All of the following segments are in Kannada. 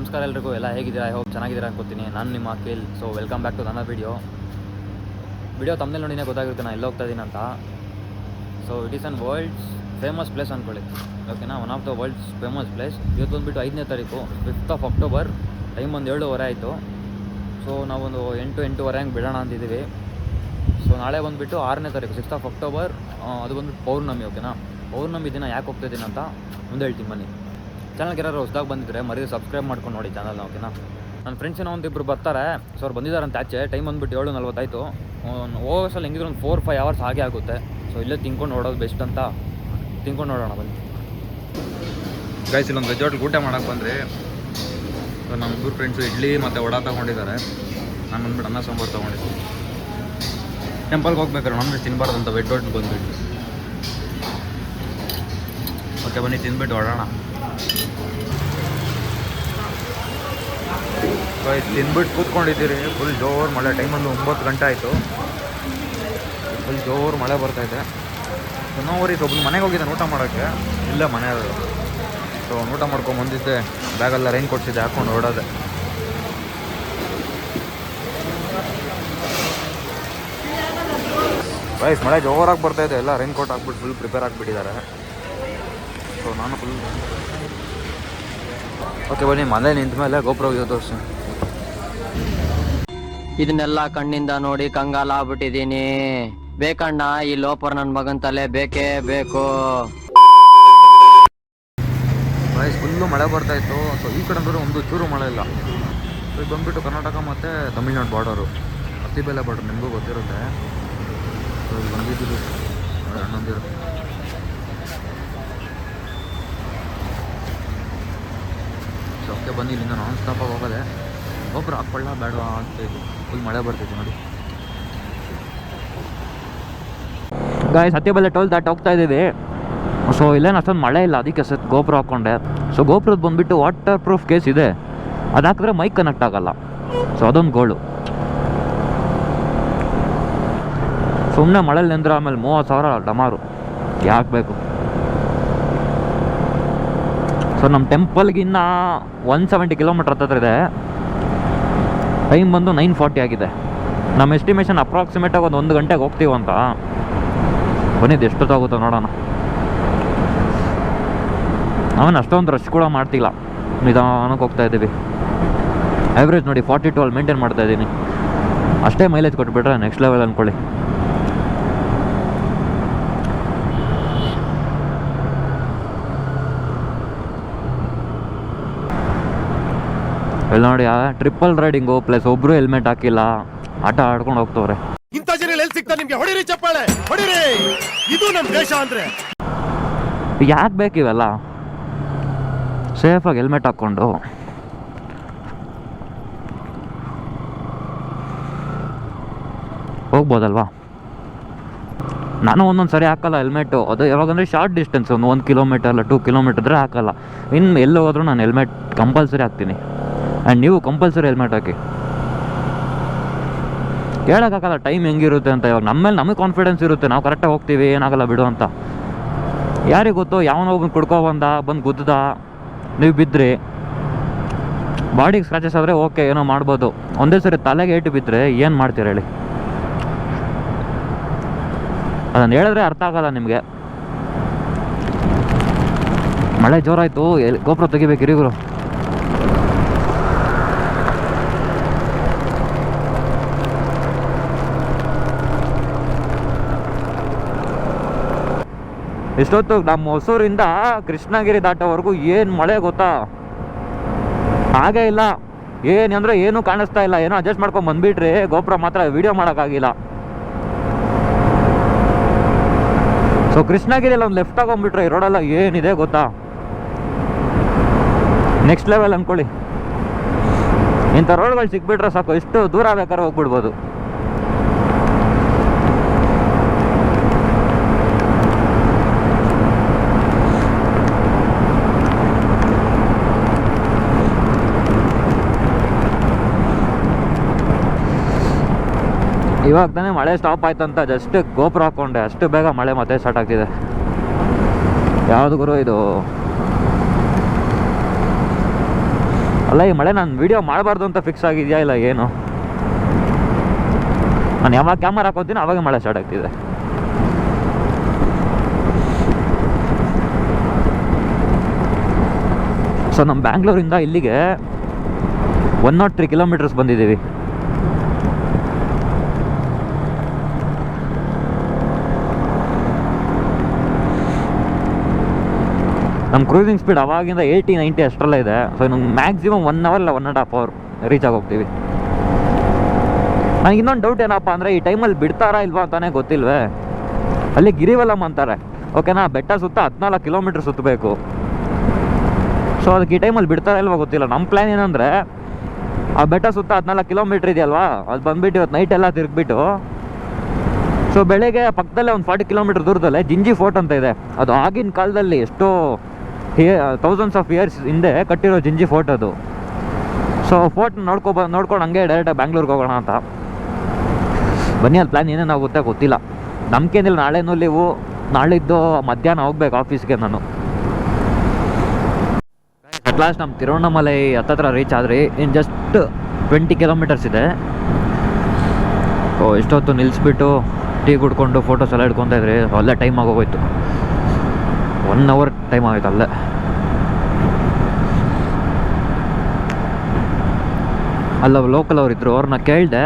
ನಮಸ್ಕಾರ ಎಲ್ರಿಗೂ, ಎಲ್ಲ ಹೇಗಿದ್ದೀರಾ? ಐ ಹೋಪ್ ಚೆನ್ನಾಗಿದ್ದೀರಾ ಅನ್ಕೋತೀನಿ. ನಾನು ನಿಮ್ಮ Akhil. So welcome back to ನನ್ನ ವಿಡಿಯೋ ತಮ್ಮಲ್ಲಿ ನೋಡಿನೇ ಗೊತ್ತಾಗಿರುತ್ತೆ ನಾನು ಎಲ್ಲಿ ಹೋಗ್ತಾ ಇದ್ದೀನಿ ಅಂತ. So it is an world's famous place ಅಂದ್ಕೊಳ್ಳಿ, ಓಕೆನಾ. One of the world's famous place. ಇವತ್ತು ಬಂದುಬಿಟ್ಟು 5ನೇ ತಾರೀಕು 5th ಅಕ್ಟೋಬರ್. ಟೈಮ್ ಒಂದು 7:30 ಆಯಿತು. ಸೊ ನಾವೊಂದು 8-8:30 ಹಂಗೆ ಬಿಡೋಣ ಅಂತಿದ್ದೀವಿ. ಸೊ ನಾಳೆ ಬಂದುಬಿಟ್ಟು 6ನೇ ತಾರೀಕು 6th ಅಕ್ಟೋಬರ್. ಅದು ಬಂದುಬಿಟ್ಟು ಪೌರ್ಣಮಿ, ಓಕೆನಾ. ಪೌರ್ಣಮಿ ದಿನ ಯಾಕೆ ಹೋಗ್ತಾಯಿದ್ದೀನಿ ಅಂತ ಮುಂದೆ ಹೇಳ್ತೀನಿ ಬನ್ನಿ. ಚಾನಲ್ಗೆ ಯಾರು ಹೊಸದಾಗಿ ಬಂದಿದ್ದರೆ ಮರೀದು ಸಬ್ಸ್ಕ್ರೈಬ್ ಮಾಡ್ಕೊಂಡು ನೋಡಿ ಚಾನಲ್ನ, ಓಕೆನಾ. ನನ್ನ ಫ್ರೆಂಡ್ಸ್ ಏನೋ ಒಂದಿಬ್ಬರು ಬರ್ತಾರೆ. ಸೊ ಅವ್ರು ಬಂದಿದ್ದಾರಂತೆ ಆಚೆ. ಟೈಮ್ ಬಂದುಬಿಟ್ಟು 7:40 ಆಯಿತು. ಹೋಗೋಸಲ್ಲಿ ಹೆಂಗಿದ್ರು ಒಂದು 4-5 ಅವರ್ಸ್ ಹಾಗೆ ಆಗುತ್ತೆ. ಸೊ ಇಲ್ಲೇ ತಿನ್ಕೊಂಡು ನೋಡೋದು ಬೆಸ್ಟ್ ಅಂತ ತಿನ್ಕೊಂಡು ನೋಡೋಣ ಬನ್ನಿ. ಗೈಸ್, ಇಲ್ಲೊಂದು ರೆಸಾರ್ಟ್ಗೆ ಊಟ ಮಾಡೋಕ್ಕೆ ಬಂದರೆ ನಮ್ಮ ಇಬ್ಬರು ಫ್ರೆಂಡ್ಸು ಇಡ್ಲಿ ಮತ್ತು ವಡ ತೊಗೊಂಡಿದ್ದಾರೆ. ನಾನು ಬಂದುಬಿಟ್ಟು ಅನ್ನ ಸಾಂಬಾರು ತೊಗೊಂಡಿದ್ದು. ಟೆಂಪಲ್ಗೆ ಹೋಗ್ಬೇಕಾದ್ರೆ ನಾನ್ ವೆಜ್ ತಿನ್ನಬಾರ್ದು ಅಂತ ವೆಡ್ ಹೋಟ್ಲಿಗೆ ಬಂದುಬಿಟ್ಟು. ಓಕೆ ಬನ್ನಿ, ತಿಂದ್ಬಿಟ್ಟು ಹೊಡೋಣ. ತಿಂದ್ಬಿಟ್ಟು ಕೂತ್ಕೊಂಡಿದ್ದೀರಿ. ಫುಲ್ ಜೋರು ಮಳೆ. ಟೈಮ್ ಒಂದು 9 ಗಂಟೆ ಆಯಿತು. ಫುಲ್ ಜೋರು ಮಳೆ ಬರ್ತಾಯಿದೆ. ಸೊ ನೋಡ್ರಿ, ಒಬ್ಬನು ಮನೆಗೆ ಹೋಗಿದ್ದಾನೆ ಊಟ ಮಾಡೋಕ್ಕೆ. ಇಲ್ಲ ಮನೆ. ಸೊ ಊಟ ಮಾಡ್ಕೊಂಡು ಬಂದಿದ್ದೆ. ಬ್ಯಾಗೆಲ್ಲ ರೈನ್ ಕೊಡ್ಸಿದ್ದೆ, ಹಾಕ್ಕೊಂಡು ಹೊಡೋದೆ. ಗೈಸ್, ಮಳೆ ಜೋರಾಗಿ ಬರ್ತಾಯಿದೆ. ಎಲ್ಲ ರೈನ್ ಕೋಟ್ ಹಾಕ್ಬಿಟ್ಟು ಫುಲ್ ಪ್ರಿಪೇರ್ ಆಗಿಬಿಟ್ಟಿದ್ದಾರೆ. ಸೊ ನಾನು ಫುಲ್ ಓಕೆ ಬನ್ನಿ, ಮನೆ ನಿಂತ ಮೇಲೆ ಗೋಪುರ ಹೋಗಿ ತೋರಿಸಿ. ಇದನ್ನೆಲ್ಲ ಕಣ್ಣಿಂದ ನೋಡಿ ಕಂಗಾಲ ಆಗ್ಬಿಟ್ಟಿದೀನಿ. ಬೇಕಣ್ಣ, ಈ ಲೋಪರ್ ನನ್ನ ಮಗನ್ ತಲೆ ಬೇಕೇ ಬೇಕು. ಗೈಸ್, ಫುಲ್ಲು ಮಳೆ ಬರ್ತಾಯಿತ್ತು. ಸೊ ಈ ಕಡೆ ಅಂದ್ರೆ ಒಂದು ಚೂರು ಮಳೆ ಇಲ್ಲ. ಸೊ ಇದು ಬಂದುಬಿಟ್ಟು ಕರ್ನಾಟಕ ಮತ್ತು ತಮಿಳ್ನಾಡು ಬಾರ್ಡರು, ಅತ್ತಿಬೆಲೆ ಬಾರ್ಡರ್, ನಿಮಗೂ ಗೊತ್ತಿರುತ್ತೆ. ಸೊ ಇಲ್ಲಿ ಬಂದಿದ್ದು ಹಣ್ಣೊಂದಿರು. ಸೊ ಓಕೆ ಬನ್ನಿ, ಇಲ್ಲಿಂದ ನಾನ್ ಸ್ಟಾಪಾಗಿ ಹೋಗೋದೆ. ಗೊಬ್ಬರ ಹಾಕ್ಕೊಳ್ಳ ಬೇಡ ಅಂತ ಇದು ಫುಲ್ ಮಳೆ ಬರ್ತೈತೆ ನೋಡಿ. ಗಾಯ್ಸ್, ಅತ್ತಿಬೆಲೆ ಟೋಲ್ ದಾಟ್ ಹೋಗ್ತಾ ಇದ್ದೀವಿ. ಸೊ ಇಲ್ಲೇನು ಅಷ್ಟೊಂದು ಮಳೆ ಇಲ್ಲ, ಅದಕ್ಕೆ ಗೋಪುರ ಹಾಕ್ಕೊಂಡೆ. ಸೊ ಗೋಪುರದ ಬಂದುಬಿಟ್ಟು ವಾಟರ್ ಪ್ರೂಫ್ ಕೇಸ್ ಇದೆ. ಅದು ಹಾಕಿದ್ರೆ ಮೈಕ್ ಕನೆಕ್ಟ್ ಆಗೋಲ್ಲ. ಸೊ ಅದೊಂದು ಗೋಳು. ಸುಮ್ಮನೆ ಮಳೇಲಿ ನಿಂದ್ರೆ ಆಮೇಲೆ 30,000 ಡಮಾರು. ಯಾಕೆ ಬೇಕು? ಸೊ ನಮ್ಮ ಟೆಂಪಲ್ಗಿನ್ನ 170 ಕಿಲೋಮೀಟ್ರ್ ಹತ್ತಿರ ಇದೆ. ಟೈಮ್ ಬಂದು 9:40 ಆಗಿದೆ. ನಮ್ಮ ಎಸ್ಟಿಮೇಷನ್ ಅಪ್ರಾಕ್ಸಿಮೇಟಾಗಿ ಒಂದು 1 ಗಂಟೆಗೆ ಹೋಗ್ತೀವಂತ. ಬನ್ನಿದ್ದು ಎಷ್ಟೊತ್ತಾಗುತ್ತೋ ನೋಡೋಣ. ನಾವೇನು ಅಷ್ಟೊಂದು ರಶ್ ಕೂಡ ಮಾಡ್ತಿಲ್ಲ, ನಿಧಾನಕ್ಕೆ ಹೋಗ್ತಾ ಇದ್ದೀವಿ. ಆ್ಯಾವ್ರೇಜ್ ನೋಡಿ 42 ಮೇಂಟೈನ್ ಮಾಡ್ತಾ ಇದ್ದೀನಿ. ಅಷ್ಟೇ ಮೈಲೇಜ್ ಕೊಟ್ಬಿಟ್ರೆ ನೆಕ್ಸ್ಟ್ ಲೆವೆಲ್ ಅಂದ್ಕೊಳ್ಳಿ. ಇಲ್ಲಿ ನೋಡಿ, ಟ್ರಿಪಲ್ ರೈಡಿಂಗು ಪ್ಲಸ್ ಒಬ್ರು ಹೆಲ್ಮೆಟ್ ಹಾಕಿಲ್ಲ, ಆಟ ಆಡ್ಕೊಂಡು ಹೋಗ್ತವ್ರೆ. ಇಂಥ ಜನ ಎಲ್ಲಿ ಸಿಗ್ತಾರೆ ನಿಮ್ಗೆ? ಹೊಡಿರಿ ಚಪ್ಪಾಳೆ, ಹೊಡಿರಿ. ಇದು ನಮ್ಮ ದೇಶ ಅಂದ್ರೆ. ಯಾಕೆ ಬೇಕಿವೆಲ್ಲ? ಸೇಫಾಗಿ ಹೆಲ್ಮೆಟ್ ಹಾಕ್ಕೊಂಡು ಹೋಗ್ಬೋದಲ್ವಾ? ನಾನು ಒಂದೊಂದು ಸರಿ ಹಾಕಲ್ಲ ಹೆಲ್ಮೆಟು. ಅದು ಯಾವಾಗಂದರೆ ಶಾರ್ಟ್ ಡಿಸ್ಟೆನ್ಸ್, ಒಂದು 1 ಕಿಲೋಮೀಟರ್ ಇಲ್ಲ 2 ಕಿಲೋಮೀಟರ್ ಇದ್ದರೆ ಹಾಕಲ್ಲ. ಇನ್ನು ಎಲ್ಲೋ ಹೋದ್ರೂ ನಾನು ಹೆಲ್ಮೆಟ್ ಕಂಪಲ್ಸರಿ ಹಾಕ್ತೀನಿ. ಆ್ಯಂಡ್ ನೀವು ಕಂಪಲ್ಸರಿ ಹೆಲ್ಮೆಟ್ ಹಾಕಿ. ಕೇಳೋಕ್ಕಾಗಲ್ಲ ಟೈಮ್ ಹೆಂಗಿರುತ್ತೆ ಅಂತ. ಇವಾಗ ನಮ್ಮ ಮೇಲೆ ನಮಗೆ ಕಾನ್ಫಿಡೆನ್ಸ್ ಇರುತ್ತೆ, ನಾವು ಕರೆಕ್ಟಾಗಿ ಹೋಗ್ತೀವಿ, ಏನಾಗಲ್ಲ ಬಿಡು ಅಂತ. ಯಾರಿಗೆ ಗೊತ್ತು, ಯಾವನೋ ಒಬ್ಬನು ಬಂದು ಗುದ್ದದ, ನೀವು ಬಿದ್ದರೆ ಬಾಡಿಗೆ ಸ್ಕ್ರಾಚಸ್ ಆದರೆ ಓಕೆ, ಏನೋ ಮಾಡ್ಬೋದು. ಒಂದೇ ಸರಿ ತಲೆಗೆ ಏಟು ಬಿದ್ದರೆ ಏನು ಮಾಡ್ತೀರ ಹೇಳಿ? ಅದನ್ನು ಹೇಳಿದ್ರೆ ಅರ್ಥ ಆಗಲ್ಲ ನಿಮಗೆ. ಮಳೆ ಜೋರಾಯಿತು, ಗೋಪುರ ತೆಗಿಬೇಕು ಹಿರಿಗರು. ಇಷ್ಟೊತ್ತು ನಮ್ಮ ಹೊಸೂರಿಂದ ಕೃಷ್ಣಗಿರಿ ದಾಟೋವರೆಗೂ ಏನು ಮಳೆ ಗೊತ್ತಾ? ಹಾಗೇ ಇಲ್ಲ. ಏನಂದರೆ ಏನೂ ಕಾಣಿಸ್ತಾ ಇಲ್ಲ. ಏನೋ ಅಡ್ಜಸ್ಟ್ ಮಾಡ್ಕೊಂಡು ಬಂದುಬಿಟ್ರಿ, ಗೋಪುರ ಮಾತ್ರ ವೀಡಿಯೋ ಮಾಡೋಕ್ಕಾಗಿಲ್ಲ. ಸೊ ಕೃಷ್ಣಗಿರಿಯಲ್ಲಿ ಒಂದು ಲೆಫ್ಟ್ ಆಗೋಗ್ಬಿಟ್ರೆ ಈ ರೋಡೆಲ್ಲ ಏನಿದೆ ಗೊತ್ತಾ? ನೆಕ್ಸ್ಟ್ ಲೆವೆಲ್ ಅಂದ್ಕೊಳ್ಳಿ. ಇಂಥ ರೋಡ್ಗಳು ಸಿಕ್ಬಿಟ್ರೆ ಸಾಕು, ಎಷ್ಟು ದೂರ ಬೇಕಾದ್ರೆ ಹೋಗ್ಬಿಡ್ಬೋದು. ಇವಾಗ ತಾನೇ ಮಳೆ ಸ್ಟಾಪ್ ಆಯ್ತಂತ ಜಸ್ಟ್ ಗೋಪುರ ಹಾಕ್ಕೊಂಡೆ, ಅಷ್ಟು ಬೇಗ ಮಳೆ ಮತ್ತೆ ಸ್ಟಾರ್ಟ್ ಆಗ್ತಿದೆ. ಯಾವುದು ಗುರು ಇದು? ಅಲ್ಲ ಈ ಮಳೆ ನಾನು ವೀಡಿಯೋ ಮಾಡಬಾರ್ದು ಅಂತ ಫಿಕ್ಸ್ ಆಗಿದೆಯಾ ಇಲ್ಲ ಏನು? ನಾನು ಯಾವಾಗ ಕ್ಯಾಮರಾ ಹಾಕೋತೀನಿ ಆವಾಗ ಮಳೆ ಸ್ಟಾರ್ಟ್ ಆಗ್ತಿದೆ. ಸೊ ನಮ್ಮ ಬ್ಯಾಂಗ್ಳೂರಿಂದ ಇಲ್ಲಿಗೆ 103 ಕಿಲೋಮೀಟರ್ಸ್ ಬಂದಿದ್ದೀವಿ. ನಮ್ಮ ಕ್ರೂಸಿಂಗ್ ಸ್ಪೀಡ್ ಅವಾಗಿಂದ 80-90 ಅಷ್ಟರಲ್ಲೇ ಇದೆ. ಸೊ ನಮ್ಗೆ ಮ್ಯಾಕ್ಸಿಮಮ್ 1 ಅವರ್ ಇಲ್ಲ 1.5 ಅವರ್ ರೀಚ್ ಆಗೋಗ್ತೀವಿ. ನನಗೆ ಇನ್ನೊಂದು ಡೌಟ್ ಏನಪ್ಪ ಅಂದರೆ, ಈ ಟೈಮಲ್ಲಿ ಬಿಡ್ತಾರಾ ಇಲ್ವಾ ಅಂತಾನೆ ಗೊತ್ತಿಲ್ವೇ. ಅಲ್ಲಿ ಗಿರಿವಲಂ ಅಂತಾರೆ, ಓಕೆನಾ, ಬೆಟ್ಟ ಸುತ್ತ 14 ಕಿಲೋಮೀಟ್ರ್ ಸುತ್ತಬೇಕು. ಸೊ ಅದಕ್ಕೆ ಈ ಟೈಮಲ್ಲಿ ಬಿಡ್ತಾರಾ ಇಲ್ವಾ ಗೊತ್ತಿಲ್ಲ. ನಮ್ಮ ಪ್ಲ್ಯಾನ್ ಏನಂದರೆ, ಆ ಬೆಟ್ಟ ಸುತ್ತ 14 ಕಿಲೋಮೀಟ್ರ್ ಇದೆಯಲ್ವಾ, ಅದು ಬಂದುಬಿಟ್ಟು ಇವತ್ತು ನೈಟ್ ಎಲ್ಲ ತಿರುಗಿಬಿಟ್ಟು, ಸೊ ಬೆಳಗ್ಗೆ ಪಕ್ಕದಲ್ಲೇ ಒಂದು 40 ಕಿಲೋಮೀಟ್ರ್ ದೂರದಲ್ಲೇ ಜಿಂಜಿ ಫೋರ್ಟ್ ಅಂತ ಇದೆ. ಅದು ಆಗಿನ ಕಾಲದಲ್ಲಿ ಎಷ್ಟೋ ಥೌಸಂಡ್ಸ್ ಆಫ್ ಇಯರ್ಸ್ ಹಿಂದೆ ಕಟ್ಟಿರೋ ಜಿಂಜಿ ಫೋರ್ಟ್ ಅದು. ಸೊ ಫೋರ್ಟ್ ನೋಡ್ಕೊಂಡು ಹಂಗೆ ಡೈರೆಕ್ಟಾಗಿ ಬ್ಯಾಂಗ್ಳೂರ್ಗೆ ಹೋಗೋಣ ಅಂತ. ಬನ್ನಿ, ಅದು ಪ್ಲ್ಯಾನ್ ಏನೇನಾಗುತ್ತೆ ಗೊತ್ತಿಲ್ಲ. ನಮ್ಗೇನಿಲ್ಲ, ನಾಳೆನೂ ಲೀವು, ನಾಳಿದ್ದು ಮಧ್ಯಾಹ್ನ ಹೋಗ್ಬೇಕು ಆಫೀಸ್ಗೆ ನಾನು. ಅಟ್ ಲಾಸ್ಟ್ ನಮ್ಮ ತಿರುವಣ್ಣಾಮಲೈ ಹತ್ತತ್ರ ರೀಚ್ ಆದರೆ ಇನ್ನು ಜಸ್ಟ್ 20 ಕಿಲೋಮೀಟರ್ಸ್ ಇದೆ. ಎಷ್ಟೊತ್ತು ನಿಲ್ಲಿಸ್ಬಿಟ್ಟು ಟೀ ಕುಡ್ಕೊಂಡು ಫೋಟೋಸ್ ಎಲ್ಲ ಹಿಡ್ಕೊತಾ ಇದ್ರಿ, ಅಲ್ಲೇ ಟೈಮ್ ಆಗೋಗೋಯ್ತು. 1 ಅವರ್ ಟೈಮ್ ಆಗೋಯ್ತು ಅಲ್ಲೇ. ಅಲ್ಲ ಲೋಕಲ್ ಅವ್ರು ಇದ್ದರು, ಅವ್ರನ್ನ ಕೇಳಿದೆ.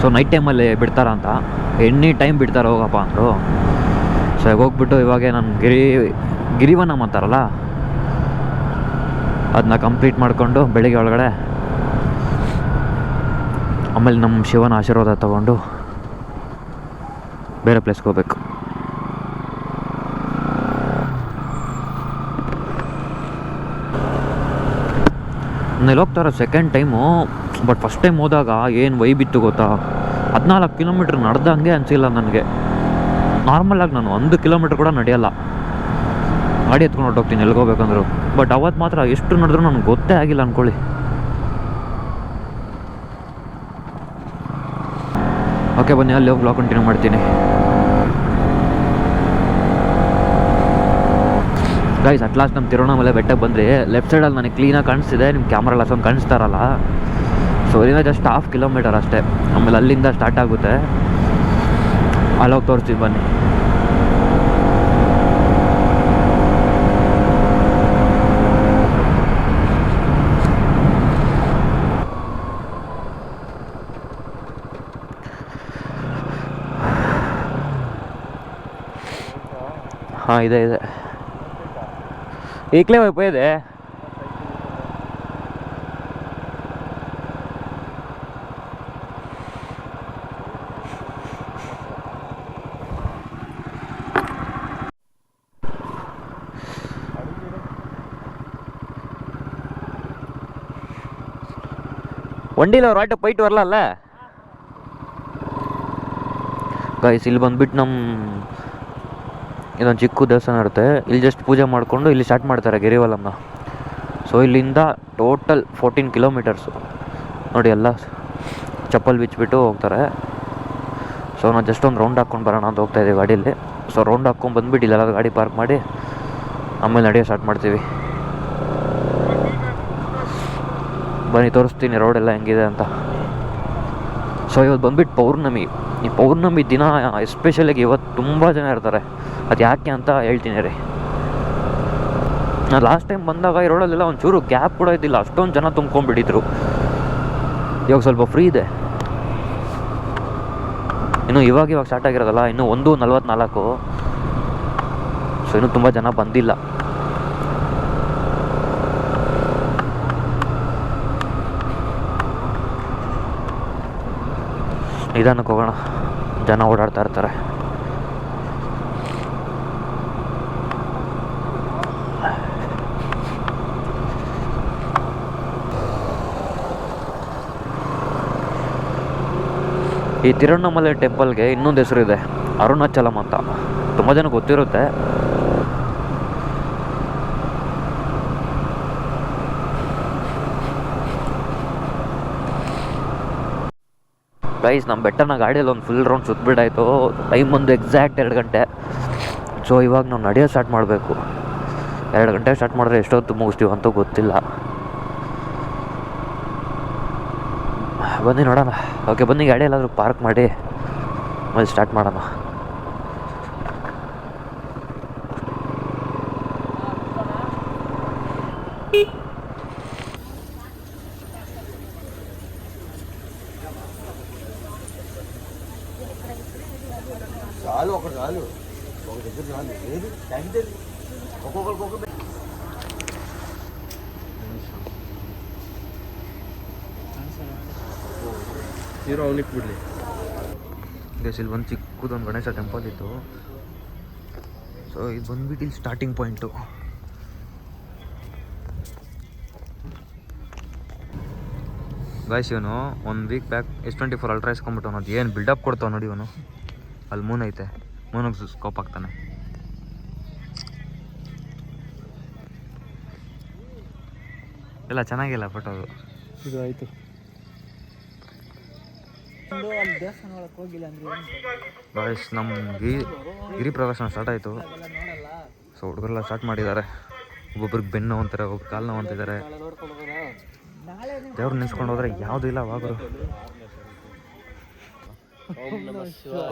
ಸೊ ನೈಟ್ ಟೈಮಲ್ಲಿ ಬಿಡ್ತಾರ ಅಂತ. ಎನಿ ಟೈಮ್ ಬಿಡ್ತಾರೆ ಹೋಗಪ್ಪ ಅಂದರು. ಸೊ ಈಗ ಹೋಗ್ಬಿಟ್ಟು ಇವಾಗ ನಾನು ಗಿರಿವನಂ ಅಂತಾರಲ್ಲ, ಅದನ್ನ ಕಂಪ್ಲೀಟ್ ಮಾಡಿಕೊಂಡು ಬೆಳಿಗ್ಗೆ ಒಳಗಡೆ ಆಮೇಲೆ ನಮ್ಮ ಶಿವನ ಆಶೀರ್ವಾದ ತಗೊಂಡು ಬೇರೆ ಪ್ಲೇಸ್ಗೆ ಹೋಗ್ಬೇಕು. ನಾನು ಹೋಗ್ತಾ ಇರೋ second time. But first time ಹೋದಾಗ ಏನು ವೈಬ್ ಇತ್ತು ಗೊತ್ತಾ, 14 ಕಿಲೋಮೀಟ್ರ್ ನಡೆದಂಗೆ ಅನಿಸಿಲ್ಲ ನನಗೆ. ನಾರ್ಮಲಾಗಿ ನಾನು 1 ಕಿಲೋಮೀಟ್ರ್ ಕೂಡ ನಡೆಯಲ್ಲ, ಗಾಡಿ ಎತ್ಕೊಂಡು ಹೊರಟೋಗ್ತೀನಿ ಎಲ್ಗೋಗ್ಬೇಕಂದ್ರು. ಬಟ್ ಅವತ್ತು ಮಾತ್ರ ಎಷ್ಟು ನಡೆದ್ರೂ ನನಗೆ ಗೊತ್ತೇ ಆಗಿಲ್ಲ ಅಂದ್ಕೊಳ್ಳಿ. ಓಕೆ ಬನ್ನಿ, ಅಲ್ಲಿ ಹೋಗಿ ಬ್ಲಾಗ್ ಕಂಟಿನ್ಯೂ ಮಾಡ್ತೀನಿ. ಗೈಸ್, ಅಟ್ ಲಾಸ್ಟ್ ನಮ್ಮ ತಿರುವಣ್ಣಾಮಲೈ ಬೆಟ್ಟಕ್ಕೆ ಬಂದರೆ ಲೆಫ್ಟ್ ಸೈಡಲ್ಲಿ ನನಗೆ ಕ್ಲೀನಾಗಿ ಕಾಣಿಸ್ತಿದೆ, ನಿಮ್ಮ ಕ್ಯಾಮ್ರಲ್ಲಿ ಅಷ್ಟೊಂದು ಕಾಣಿಸ್ತಾರಲ್ಲ. ಸೊ ಇಲ್ಲಿಂದ ಜಸ್ಟ್ 1/2 ಕಿಲೋಮೀಟರ್ ಅಷ್ಟೇ. ಆಮೇಲೆ ಅಲ್ಲಿಂದ ಸ್ಟಾರ್ಟ್ ಆಗುತ್ತೆ. ಅಲ್ಲೋಗಿ ತೋರಿಸ್ತೀವಿ ಬನ್ನಿ. ಹಾಂ, ಇದೆ ಈಗಲೇ ಇದೆ. வண்டியில் ஒரு வாட்டி போயிட்டு வரலாம்ல ಗೈಸ್. ಇಲ್ಲಿ ಬಂದುಬಿಟ್ಟು ಇದೊಂದು ಚಿಕ್ಕ ದೇವಸ್ಥಾನ ಇರುತ್ತೆ. ಇಲ್ಲಿ ಜಸ್ಟ್ ಪೂಜೆ ಮಾಡಿಕೊಂಡು ಇಲ್ಲಿ ಸ್ಟಾರ್ಟ್ ಮಾಡ್ತಾರೆ ಗಿರಿವಲಂನ. ಸೊ ಇಲ್ಲಿಂದ ಟೋಟಲ್ 14 ಕಿಲೋಮೀಟರ್ಸು ನೋಡಿ. ಎಲ್ಲ ಚಪ್ಪಲ್ ಬಿಚ್ಚಿಬಿಟ್ಟು ಹೋಗ್ತಾರೆ. ಸೊ ನಾವು ಜಸ್ಟ್ ಒಂದು ರೌಂಡ್ ಹಾಕ್ಕೊಂಡು ಬರೋಣ ಅಂತ ಹೋಗ್ತಾಯಿದ್ದೀವಿ ಗಾಡೀಲಿ. ಸೊ ರೌಂಡ್ ಹಾಕ್ಕೊಂಡು ಬಂದುಬಿಟ್ಟು ಇಲ್ಲೆಲ್ಲ ಗಾಡಿ ಪಾರ್ಕ್ ಮಾಡಿ ಆಮೇಲೆ ನಡೆಯೋ ಸ್ಟಾರ್ಟ್ ಮಾಡ್ತೀವಿ. ಬನ್ನಿ ತೋರಿಸ್ತೀನಿ ರೋಡೆಲ್ಲ ಹೆಂಗಿದೆ ಅಂತ. ಸೊ ಇವತ್ತು ಬಂದುಬಿಟ್ಟು ಪೌರ್ಣಮಿ. ಈ ಪೌರ್ಣಮಿ ದಿನ ಎಸ್ಪೆಷಲಾಗಿ ಇವತ್ತು ತುಂಬ ಜನ ಇರ್ತಾರೆ. ಅದು ಯಾಕೆ ಅಂತ ಹೇಳ್ತೀನಿ ರೀ. ನಾನು ಲಾಸ್ಟ್ ಟೈಮ್ ಬಂದಾಗ ಈ ರೋಡಲ್ಲೆಲ್ಲ ಒಂಚೂರು ಗ್ಯಾಪ್ ಕೂಡ ಇದ್ದಿಲ್ಲ, ಅಷ್ಟೊಂದು ಜನ ತುಂಬ್ಕೊಂಡ್ಬಿಟ್ಟಿದ್ರು. ಇವಾಗ ಸ್ವಲ್ಪ ಫ್ರೀ ಇದೆ. ಇನ್ನು ಇವಾಗ ಸ್ಟಾರ್ಟ್ ಆಗಿರೋದಲ್ಲ, ಇನ್ನೂ 1:44. ಸೊ ಇನ್ನೂ ತುಂಬ ಜನ ಬಂದಿಲ್ಲ. ನಿಧಾನಕ್ಕೆ ಹೋಗೋಣ, ಜನ ಓಡಾಡ್ತಾ ಇರ್ತಾರೆ. ಈ ತಿರುವಣ್ಣಾಮಲೈ ಟೆಂಪಲ್ಗೆ ಇನ್ನೊಂದು ಹೆಸರು ಇದೆ, ಅರುಣಾಚಲಂ ಅಂತ. ತುಂಬ ಜನ ಗೊತ್ತಿರುತ್ತೆ. ಗೈಸ್, ನಮ್ಮ ಬೆಟ್ಟನ ಗಾಡಿಯಲ್ಲಿ ಒಂದು ಫುಲ್ ರೌಂಡ್ ಸುತ್ತಬಿಟ್ಟಾಯಿತು. ಟೈಮ್ ಒಂದು ಎಕ್ಸಾಕ್ಟ್ 2 ಗಂಟೆ. ಸೊ ಇವಾಗ ನಾವು ನಡೆಯೋದು ಸ್ಟಾರ್ಟ್ ಮಾಡಬೇಕು. 2 ಗಂಟೆಗೆ ಸ್ಟಾರ್ಟ್ ಮಾಡಿದ್ರೆ ಎಷ್ಟೊತ್ತು ಮುಗಿಸ್ತೀವಿ ಅಂತೂ ಗೊತ್ತಿಲ್ಲ. ಬನ್ನಿ ನೋಡೋಣ. ಓಕೆ ಬನ್ನಿ, ಗಾಡಿ ಎಲ್ಲಾದರೂ ಪಾರ್ಕ್ ಮಾಡಿ ಮತ್ತೆ ಸ್ಟಾರ್ಟ್ ಮಾಡೋಣ. ಹೀರೋ ಅವನಿಗೆ ಬಿಡಲಿ. ಗೈಸ್ ಇಲ್ಲಿ ಒಂದು ಚಿಕ್ಕದೊಂದು ಗಣೇಶ ಟೆಂಪಲ್ ಇತ್ತು. ಸೊ ಇದು ಬಂದ್ಬಿಟ್ಟು ಇಲ್ಲಿ ಸ್ಟಾರ್ಟಿಂಗ್ ಪಾಯಿಂಟು. ಗೈಸ್ ಇವನು 1 ವೀಕ್ ಬ್ಯಾಕ್ S24 ಅಲ್ಟ್ರಾ ಇಸ್ಕೊಂಬಿಟ್ಟು ಅದು ಏನು ಬಿಲ್ಡಪ್ ಕೊಡ್ತಾವ ನೋಡಿ ಇವನು. ಅಲ್ಲಿ ಮೂನ್ ಐತೆ, ಮೂನಿಗೆ ಸ್ಕೋಪ್ ಹಾಕ್ತಾನೆ. ಎಲ್ಲ ಚೆನ್ನಾಗಿಲ್ಲ ಫೋಟೋ ಅದು. ಇದು ಆಯಿತು. ಗಾಯ್ಸ್ ನಮ್ಮ ಗಿರಿ ಪ್ರದರ್ಶನ ಸ್ಟಾರ್ಟ್ ಆಯಿತು. ಸೊ ಹುಡುಗರೆಲ್ಲ ಸ್ಟಾರ್ಟ್ ಮಾಡಿದ್ದಾರೆ. ಒಬ್ಬೊಬ್ರಿಗೆ ಬೆನ್ನು ಅಂತಾರೆ, ಒಬ್ಬರು ಕಾಲು ನೋವು ಅಂತಿದ್ದಾರೆ. ದೇವ್ರು ನಿಲ್ಸ್ಕೊಂಡು ಹೋದ್ರೆ ಯಾವುದೂ ಇಲ್ಲ ಅವಾಗರು.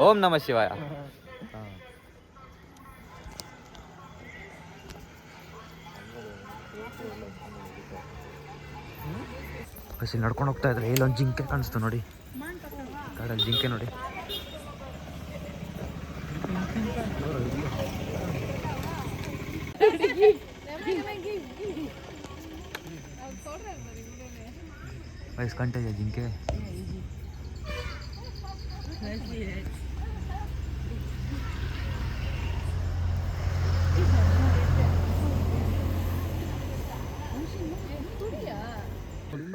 ಓಂ ನಮಃ ಶಿವಾಯ. ಬಸ್ಸಲ್ಲಿ ನಡ್ಕೊಂಡು ಹೋಗ್ತಾ ಇದ್ರೆ ಇಲ್ಲೊಂದು ಜಿಂಕೆ ಕಾಣಿಸ್ತು ನೋಡಿ, ಕಾಡಲ್ಲಿ ಜಿಂಕೆ ನೋಡಿ. ವಯಸ್ಸು ಕಂಟಿದೆ ಜಿಂಕೆ.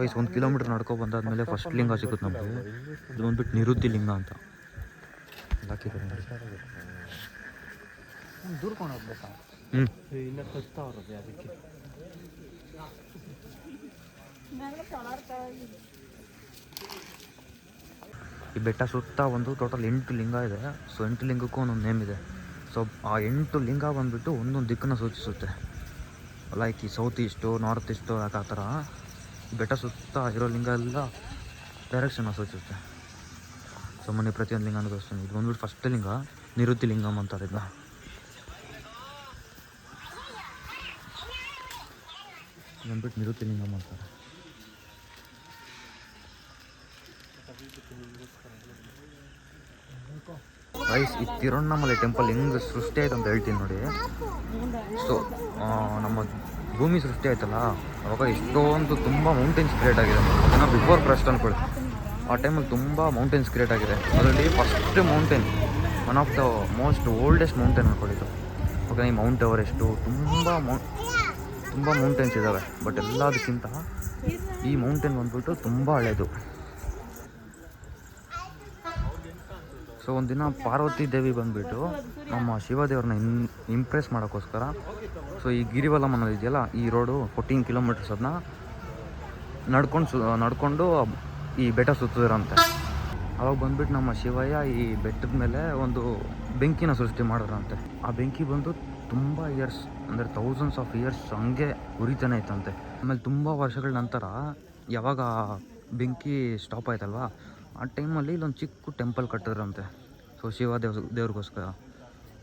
ವಯಸ್ಸು 1 ಕಿಲೋಮೀಟ್ರ್ ನಡ್ಕೊ ಬಂದಾದ್ಮೇಲೆ ಫಸ್ಟ್ ಲಿಂಗ ಸಿಗುತ್ತೆ ನಮಗೆ. ಇದು ಬಂದ್ಬಿಟ್ಟು ನಿರುದ್ಧಿ ಲಿಂಗ ಅಂತ ಹಾಕಿದ್ದಾರೆ. ದೂರ್ಕೊಂಡು ಹೋಗ್ಬೇಕಾ? ಇಲ್ಲ ಕಚ್ತಾ ಅವ್ರದ್ದು ಅದಕ್ಕೆ. ಈ ಬೆಟ್ಟ ಸುತ್ತ ಒಂದು ಟೋಟಲ್ 8 ಲಿಂಗ ಇದೆ. ಸೊ 8 ಲಿಂಗಕ್ಕೂ ಒಂದೊಂದು ನೇಮ್ ಇದೆ. ಸೊ ಆ 8 ಲಿಂಗ ಬಂದುಬಿಟ್ಟು ಒಂದೊಂದು ದಿಕ್ಕನ್ನು ಸೂಚಿಸುತ್ತೆ. ಲೈಕ್ ಈ ಸೌತ್ ಈಸ್ಟು, ನಾರ್ತ್ ಈಸ್ಟು ಆ ಥರ ಬೆಟ್ಟ ಸುತ್ತ ಇರೋ ಲಿಂಗ ಎಲ್ಲ ಡೈರೆಕ್ಷನ್ನ ಸೂಚಿಸುತ್ತೆ. ಸೊ ಮೊನ್ನೆ ಪ್ರತಿಯೊಂದು ಲಿಂಗ ತೋರಿಸ್ತೀನಿ. ಇದು ಬಂದ್ಬಿಟ್ಟು ಫಸ್ಟ್ ಲಿಂಗ ನಿರುದ್ಧಿ ಲಿಂಗಮ್ ಅಂತಾರೆ ಇದನ್ನ. ಬಂದ್ಬಿಟ್ಟು ನಿರುದ್ಧಿ ಲಿಂಗಮ್ ಅಂತಾರೆ. ರೈಸ್ ಈ ತಿರುವಣ್ಣಾಮಲೈ ಟೆಂಪಲ್ ಹೆಂಗೆ ಸೃಷ್ಟಿ ಆಯ್ತು ಅಂತ ಹೇಳ್ತೀನಿ ನೋಡಿ. ಸೊ ನಮ್ಮ ಭೂಮಿ ಸೃಷ್ಟಿ ಆಯ್ತಲ್ಲ ಅವಾಗ ಎಷ್ಟೊಂದು ತುಂಬ ಮೌಂಟೇನ್ಸ್ ಕ್ರಿಯೇಟ್ ಆಗಿದೆ. ಅದನ್ನು ಬಿಫೋರ್ ಕ್ರಸ್ಟ್ ಅಂದ್ಕೊಳ್ಳಿ. ಆ ಟೈಮಲ್ಲಿ ತುಂಬ ಮೌಂಟೇನ್ಸ್ ಕ್ರಿಯೇಟ್ ಆಗಿದೆ. ಅದರಲ್ಲಿ first mountain, one of the most oldest mountain ಅಂದ್ಕೊಂಡಿದ್ದು. ಓಕೆ, ಈ ಮೌಂಟ್ ಎವರೆಸ್ಟು ತುಂಬ ಮೌಂಟೇನ್ಸ್ ಇದ್ದಾವೆ. ಬಟ್ ಎಲ್ಲದಕ್ಕಿಂತ ಈ ಮೌಂಟೇನ್ ಬಂದ್ಬಿಟ್ಟು ತುಂಬ ಹಳೇದು. ಸೊ ಒಂದಿನ ಪಾರ್ವತಿ ದೇವಿ ಬಂದುಬಿಟ್ಟು ನಮ್ಮ ಶಿವದೇವ್ರನ್ನ ಇಂಪ್ರೆಸ್ ಮಾಡೋಕ್ಕೋಸ್ಕರ ಸೊ ಈ ಗಿರಿವಲಂ ಅನ್ನೋದು ಇದೆಯಲ್ಲ, ಈ ರೋಡು 14 ಕಿಲೋಮೀಟರ್ಸ್ ಅದನ್ನ ನಡ್ಕೊಂಡು ಈ ಬೆಟ್ಟ ಸುತ್ತಿದ್ರಂತೆ. ಅವಾಗ ಬಂದ್ಬಿಟ್ಟು ನಮ್ಮ ಶಿವಯ್ಯ ಈ ಬೆಟ್ಟದ ಮೇಲೆ ಒಂದು ಬೆಂಕಿನ ಸೃಷ್ಟಿ ಮಾಡಿದ್ರಂತೆ. ಆ ಬೆಂಕಿ ಬಂದು ತುಂಬ ಇಯರ್ಸ್ ಅಂದರೆ ಥೌಸಂಡ್ಸ್ ಆಫ್ ಇಯರ್ಸ್ ಹಂಗೆ ಉರಿತಾನೆ ಇತ್ತಂತೆ. ಆಮೇಲೆ ತುಂಬ ವರ್ಷಗಳ ನಂತರ ಯಾವಾಗ ಬೆಂಕಿ ಸ್ಟಾಪ್ ಆಯ್ತಲ್ವ, ಆ ಟೈಮಲ್ಲಿ ಇಲ್ಲೊಂದು ಚಿಕ್ಕ ಟೆಂಪಲ್ ಕಟ್ಟಿದ್ರಂತೆ. ಸೊ ಶಿವ ದೇವ್ರಿಗೋಸ್ಕರ.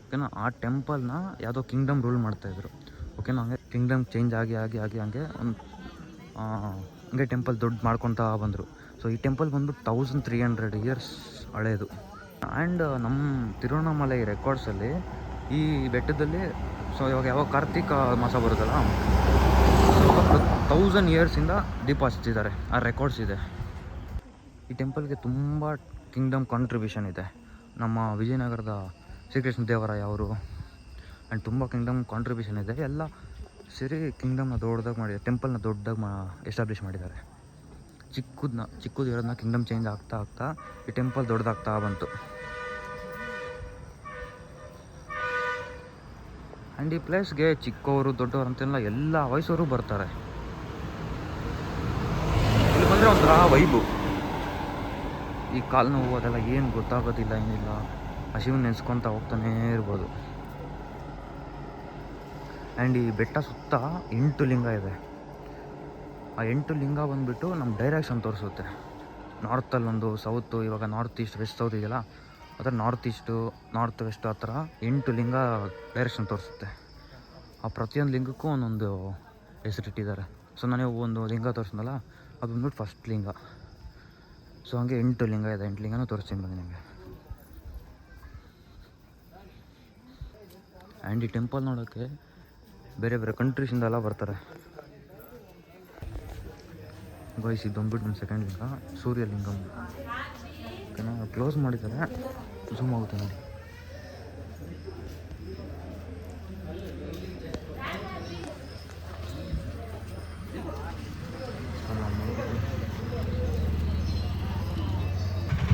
ಓಕೆನಾ, ಆ ಟೆಂಪಲ್ನ ಯಾವುದೋ ಕಿಂಗ್ಡಮ್ ರೂಲ್ ಮಾಡ್ತಾಯಿದ್ರು. ಓಕೆನಾ, ಹಂಗೆ ಕಿಂಗ್ಡಮ್ ಚೇಂಜ್ ಆಗಿ ಒಂದು ಹಂಗೆ ಟೆಂಪಲ್ ದೊಡ್ಡ ಮಾಡ್ಕೊತಾ ಬಂದರು. ಸೊ ಈ ಟೆಂಪಲ್ ಬಂದ್ಬಿಟ್ಟು 1300 ಇಯರ್ಸ್ ಹಳೇದು. ಆ್ಯಂಡ್ ನಮ್ಮ ತಿರುವಣ್ಣಾಮಲೈ ರೆಕಾರ್ಡ್ಸಲ್ಲಿ ಈ ಬೆಟ್ಟದಲ್ಲಿ ಸೊ ಯಾವಾಗ ಕಾರ್ತಿಕ ಮಾಸ ಬರುತ್ತಲ್ಲ, 1000 ಇಯರ್ಸಿಂದ ದೀಪ ಹಚ್ತಿದ್ದಾರೆ. ಆ ರೆಕಾರ್ಡ್ಸ್ ಇದೆ. ಈ ಟೆಂಪಲ್ಗೆ ತುಂಬ ಕಿಂಗ್ಡಮ್ ಕಾಂಟ್ರಿಬ್ಯೂಷನ್ ಇದೆ. ನಮ್ಮ ವಿಜಯನಗರದ ಶ್ರೀಕೃಷ್ಣ ದೇವರಾಯ ಅವರು ಆ್ಯಂಡ್ ತುಂಬ ಕಿಂಗ್ಡಮ್ ಕಾಂಟ್ರಿಬ್ಯೂಷನ್ ಇದೆ. ಎಲ್ಲ ಸೇರಿ ಕಿಂಗ್ಡಮ್ನ ದೊಡ್ಡದಾಗಿ ಮಾಡಿ ಟೆಂಪಲ್ನ ದೊಡ್ಡದಾಗಿ ಎಸ್ಟಾಬ್ಲಿಷ್ ಮಾಡಿದ್ದಾರೆ. ಚಿಕ್ಕದು ಇರೋದನ್ನ ಕಿಂಗ್ಡಮ್ ಚೇಂಜ್ ಆಗ್ತಾ ಈ ಟೆಂಪಲ್ ದೊಡ್ಡದಾಗ್ತಾ ಬಂತು. ಆ್ಯಂಡ್ ಈ ಪ್ಲೇಸ್ಗೆ ಚಿಕ್ಕವರು ದೊಡ್ಡವರು ಅಂತೆಲ್ಲ ಎಲ್ಲ ವಯಸ್ಸವರು ಬರ್ತಾರೆ. ಇಲ್ಲಿ ಬಂದರೆ ಒಂಥರ ವೈಬು. ಈ ಕಾಲು ನೋವು ಅದೆಲ್ಲ ಏನು ಗೊತ್ತಾಗೋದಿಲ್ಲ, ಏನಿಲ್ಲ. ಹಸಿವು ನೆನೆಸ್ಕೊತಾ ಹೋಗ್ತಾನೇ ಇರ್ಬೋದು. ಆ್ಯಂಡ್ ಈ ಬೆಟ್ಟ ಸುತ್ತ 8 ಲಿಂಗ ಇದೆ. ಆ 8 ಲಿಂಗ ಬಂದುಬಿಟ್ಟು ನಮ್ಮ ಡೈರೆಕ್ಷನ್ ತೋರಿಸುತ್ತೆ. ನಾರ್ತಲ್ಲೊಂದು, ಸೌತು, ಇವಾಗ ನಾರ್ತ್ ಈಸ್ಟ್ ವೆಸ್ಟ್ ಸೌತ್ ಇದೆಯಲ್ಲ ಆ ಥರ ನಾರ್ತ್ ಈಸ್ಟು ನಾರ್ತ್ ವೆಸ್ಟ್ ಆ ಥರ 8 ಲಿಂಗ ಡೈರೆಕ್ಷನ್ ತೋರಿಸುತ್ತೆ. ಆ ಪ್ರತಿಯೊಂದು ಲಿಂಗಕ್ಕೂ ಒಂದೊಂದು ಹೆಸರಿಟ್ಟಿದ್ದಾರೆ. ಸೊ ನನಗೆ ಒಂದು ಲಿಂಗ ತೋರಿಸಿದ್ನಲ್ಲ ಅದು ಬಂದ್ಬಿಟ್ಟು ಫಸ್ಟ್ ಲಿಂಗ. ಸೊ ಹಂಗೆ 8 ಲಿಂಗ ಇದೆ, 8 ಲಿಂಗನೂ ತೋರಿಸ್ತೀನಿ ಬನ್ನಿ ನಿಮಗೆ. ಆ್ಯಂಡ್ ಈ ಟೆಂಪಲ್ ನೋಡೋಕ್ಕೆ ಬೇರೆ ಬೇರೆ ಕಂಟ್ರೀಸಿಂದೆಲ್ಲ ಬರ್ತಾರೆ. ಗೈಸ್ ಇದು ಬಂದ್ಬಿಟ್ಟು ನಮ್ಮ ಸೆಕೆಂಡ್ ಲಿಂಗ, ಸೂರ್ಯಲಿಂಗಂ. ಓಕೆನಾ, ಕ್ಲೋಸ್ ಮಾಡಿದ್ದಾರೆ, ಝೂಮ್ ಆಗುತ್ತೆ ನೋಡಿ.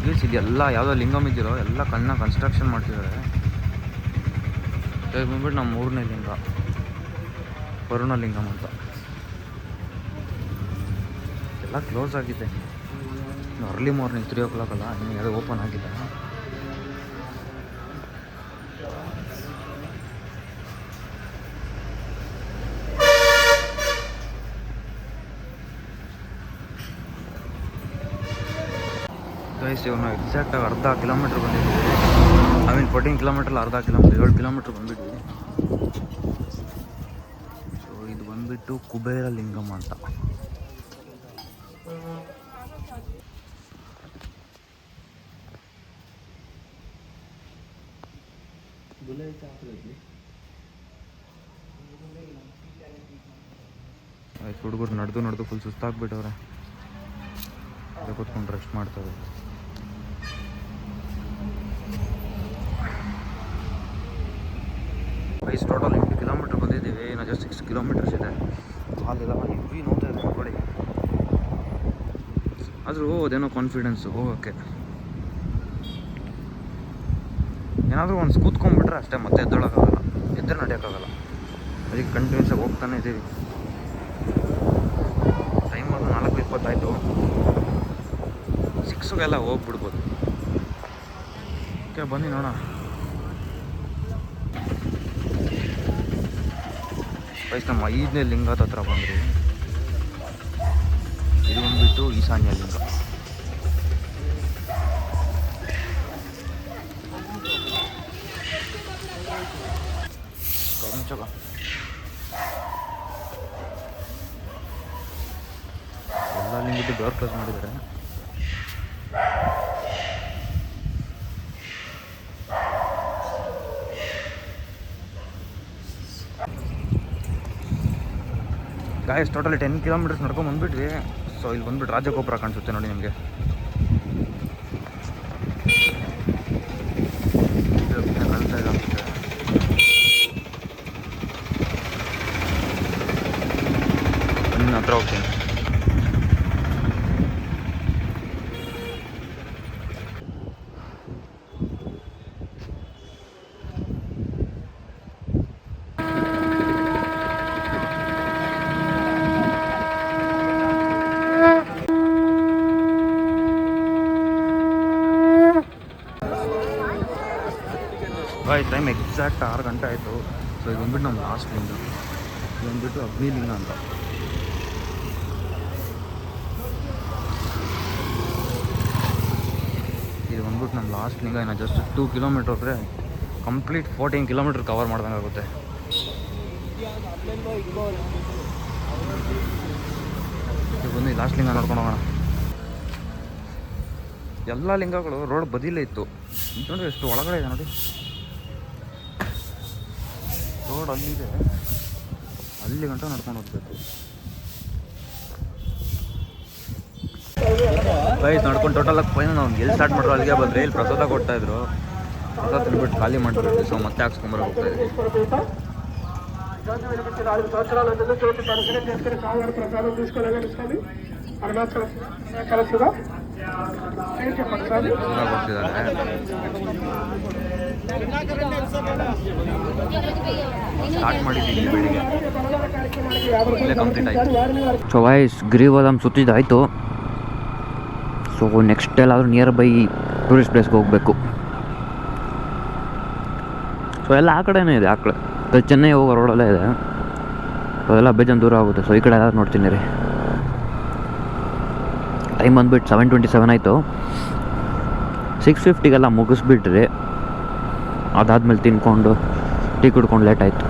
ಗೈಸ್ ಇದೆಲ್ಲ ಯಾವುದೋ ಲಿಂಗಮ್ ಇದೆಯೋ ಎಲ್ಲ ಕನ್ಸ್ಟ್ರಕ್ಷನ್ ಮಾಡ್ತಿದ್ದಾರೆ. ಇದು ಬಂದ್ಬಿಟ್ಟು ನಮ್ಮ 3ನೇ ಲಿಂಗ, ವರುಣಲಿಂಗಂ ಅಂತ. ಎಲ್ಲ ಕ್ಲೋಸ್ ಆಗಿದೆ. ಅರ್ಲಿ ಮಾರ್ನಿಂಗ್ 3 o'clock ಅಲ್ಲ, ಇನ್ನೂ ಯಾವುದೋ ಓಪನ್ ಆಗಿಲ್ಲ. ಗೈಸ್ ಇವಾಗ ನಾವು ಎಕ್ಸಾಕ್ಟಾಗಿ ಅರ್ಧ ಕಿಲೋಮೀಟ್ರ್ ಬಂದಿದ್ದೀವಿ. 14 ಕಿಲೋಮೀಟ್ರಲ್ಲಿ ಅರ್ಧ ಕಿಲೋಮೀಟ್ರ್ 7 ಕಿಲೋಮೀಟ್ರ್ ಬಂದ್ಬಿಟ್ವಿ. ಸೊ ಇದು ಬಂದ್ಬಿಟ್ಟು ಕುಬೇರ ಲಿಂಗಂ ಅಂತ. ಆಯ್ತು, ಹುಡುಗರು ನಡೆದು ಫುಲ್ ಸುಸ್ತಾಗ್ಬಿಟ್ಟವ್ರೆ. ಕೂತ್ಕೊಂಡು ರೆಸ್ಟ್ ಮಾಡ್ತಾರೆ. ಗೈಸ್ ಟೋಟಲ್ 8 ಕಿಲೋಮೀಟ್ರ್ ಬಂದಿದ್ದೀವಿ. ಇನ್ನು ಜಸ್ಟ್ 6 ಕಿಲೋಮೀಟರ್ಸ್ ಇದೆ. ಕಾಲೆಲ್ಲ ಹೆವಿ ನೋಡ್ತಾ ಇದೆ ನೋಡಿ. ಆದರೂ ಅದೇನೋ ಕಾನ್ಫಿಡೆನ್ಸು ಹೋಗೋಕ್ಕೆ. ಏನಾದರೂ ಒಂದು ಕೂತ್ಕೊಂಡ್ಬಿಟ್ರೆ ಅಷ್ಟೇ, ಮತ್ತೆ ಎದ್ದೊಳಕ್ಕಾಗಲ್ಲ, ಎದ್ದರೆ ನಡೆಯೋಕ್ಕಾಗಲ್ಲ. ಅದಕ್ಕೆ ಕಂಟಿನ್ಯೂಸ್ ಆಗಿ ಹೋಗ್ತಾನೆ ಇದ್ದೀವಿ. ಟೈಮ್ ಅದು 4:20 ಆಯಿತು. 6ಗೆಲ್ಲ ಹೋಗ್ಬಿಡ್ಬೋದು. ಓಕೆ ಬನ್ನಿ ನೋಡೋಣ. ಗೈಸ್ ನಮ್ಮ 5ನೇ ಲಿಂಗದ ಹತ್ರ ಬಂದ್ರಿ. ಇದು ಬಂದ್ಬಿಟ್ಟು ಈಶಾನ್ಯ ಲಿಂಗ. ಎಲ್ಲ ಲಿಂಗದ್ದು ಡೋರ್ ಕ್ಲೋಸ್ ಮಾಡಿದ್ದಾರೆ. ಗಾಯಸ್ ಟೋಟಲಿ 10 ಕಿಲೋಮೀಟರ್ಸ್ ನಡ್ಕೊಂಡು ಬಂದ್ಬಿಟ್ವಿ. ಸೊ ಇಲ್ಲಿ ಬಂದ್ಬಿಟ್ಟು ರಾಜಗೋಪುರ ಕಾಣಿಸುತ್ತೆ ನೋಡಿ ನಿಮಗೆ. ಕಲಿತಾ ಇದೆ ಅನಿಸುತ್ತೆ. ನನ್ನ ಹತ್ರ ಹೋಗ್ತೀನಿ. ಟೈಮ್ ಎಕ್ಸಾಕ್ಟ್ 6 ಗಂಟೆ ಆಯಿತು. ಸೊ ಇದು ಬಂದ್ಬಿಟ್ಟು ನಮ್ಮ ಲಾಸ್ಟ್ ಲಿಂಗ. ಇದು ಬಂದ್ಬಿಟ್ಟು ಅಗ್ನಿಲಿಂಗ ಅಂತ. ಇದು ಬಂದ್ಬಿಟ್ಟು ನಮ್ಮ ಲಾಸ್ಟ್ ಲಿಂಗ. ಇನ್ನು ಜಸ್ಟ್ 2 ಕಿಲೋಮೀಟ್ರ್ ಹೋದರೆ ಕಂಪ್ಲೀಟ್ 14 ಕಿಲೋಮೀಟ್ರ್ ಕವರ್ ಮಾಡ್ದಂಗೆ ಆಗುತ್ತೆ. ಇದು ಬಂದು ಈ ಲಾಸ್ಟ್ ಲಿಂಗ ನೋಡ್ಕೊಂಡು ಹೋಗೋಣ. ಎಲ್ಲ ಲಿಂಗಗಳು ರೋಡ್ ಬದಿಲೇ ಇತ್ತು. ನೋಡಿ ಎಷ್ಟು ಒಳಗಡೆ ಇದೆ ನೋಡಿ. ರೋಡ್ ಅಲ್ಲಿದೆ, ಅಲ್ಲಿ ಗಂಟ ನಡ್ಕೊಂಡು ಹೋಗ್ಬೇಕು. ಗೈಸ್ ನಡ್ಕೊಂಡು ಟೋಟಲಾಗಿ ಫೈನಲ್ ನಾವು ಎಲ್ಲಿ ಸ್ಟಾರ್ಟ್ ಮಾಡ್ರು ಅಲ್ಲಿಗೆ ಬಂದರೆ ಇಲ್ಲಿ ಪ್ರಸಾದ ಕೊಡ್ತಾಯಿದ್ರು. ಪ್ರಸಾದ ತಿನ್ಬಿಟ್ಟು ಖಾಲಿ ಮಾಡಿಬಿಟ್ಟು ಸೊ ಮತ್ತೆ ಹಾಕ್ಸ್ಕೊಂಬರ ಹೋಗ್ತಾ ಇದ್ವಿ. ಸ್ಟಾರ್ಟ್ ಮಾಡಿದ್ದೀವಿ ಬೆಳಿಗ್ಗೆ, ಇಲ್ಲೇ ಕಂಪ್ಲೀಟ್ ಆಯಿತು. ಸೊ ವಾಯ್ಸ್ ಗಿರಿವಲಂ ಸುತ್ತಿದ್ದಾಯಿತು. ಸೊ ನೆಕ್ಸ್ಟ್ ಎಲ್ಲಾದರೂ ನಿಯರ್ ಬೈ ಟೂರಿಸ್ಟ್ ಪ್ಲೇಸ್ಗೆ ಹೋಗಬೇಕು. ಸೊ ಎಲ್ಲ ಆ ಕಡೆನೇ ಇದೆ, ಆ ಕಡೆ ಚೆನ್ನೈ ಹೋಗೋ ರೋಡಲ್ಲೇ ಇದೆ. ಅದೆಲ್ಲ ಬೇಜಾನ್ ದೂರ ಆಗುತ್ತೆ. ಸೊ ಈ ಕಡೆ ಎಲ್ಲ ನೋಡ್ತೀನಿ ರೀ. ಟೈಮ್ ಬಂದುಬಿಟ್ಟು 7:27 ಆಯಿತು. 6:50ಗೆಲ್ಲ ಮುಗಿಸ್ಬಿಟ್ರಿ. ಅದಾದ್ಮೇಲೆ ತಿನ್ಕೊಂಡು ಟೀ ಕುಡ್ಕೊಂಡು ಲೇಟ್ ಆಯಿತು.